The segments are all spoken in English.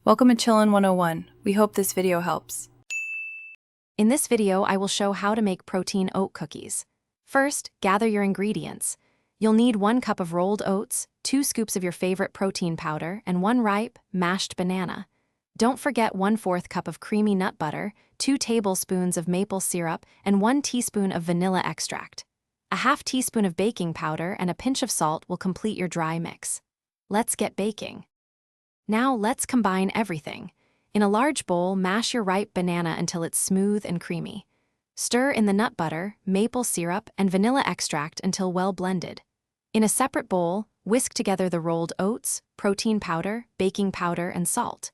Welcome to Chillin' 101. We hope this video helps. In this video, I will show how to make protein oat cookies. First, gather your ingredients. You'll need 1 cup of rolled oats, 2 scoops of your favorite protein powder, and 1 ripe, mashed banana. Don't forget 1/4 cup of creamy nut butter, 2 tablespoons of maple syrup, and 1 teaspoon of vanilla extract. A half teaspoon of baking powder and a pinch of salt will complete your dry mix. Let's get baking. Now let's combine everything. In a large bowl, mash your ripe banana until it's smooth and creamy. Stir in the nut butter, maple syrup, and vanilla extract until well blended. In a separate bowl, whisk together the rolled oats, protein powder, baking powder, and salt.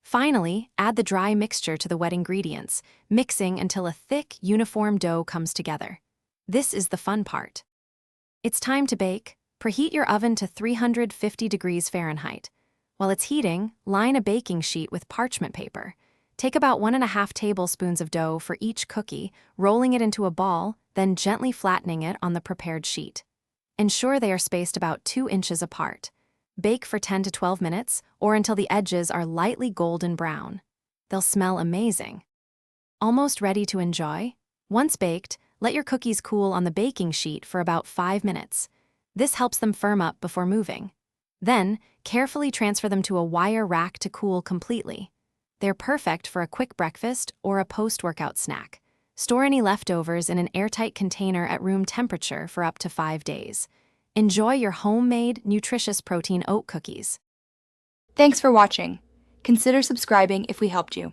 Finally, add the dry mixture to the wet ingredients, mixing until a thick, uniform dough comes together. This is the fun part. It's time to bake. Preheat your oven to 350 degrees Fahrenheit. While it's heating, line a baking sheet with parchment paper. Take about 1½ tablespoons of dough for each cookie, rolling it into a ball, then gently flattening it on the prepared sheet. Ensure they are spaced about 2 inches apart. Bake for 10 to 12 minutes, or until the edges are lightly golden brown. They'll smell amazing. Almost ready to enjoy? Once baked, let your cookies cool on the baking sheet for about 5 minutes. This helps them firm up before moving. Then, carefully transfer them to a wire rack to cool completely. They're perfect for a quick breakfast or a post-workout snack. Store any leftovers in an airtight container at room temperature for up to 5 days. Enjoy your homemade, nutritious protein oat cookies. Thanks for watching. Consider subscribing if we helped you.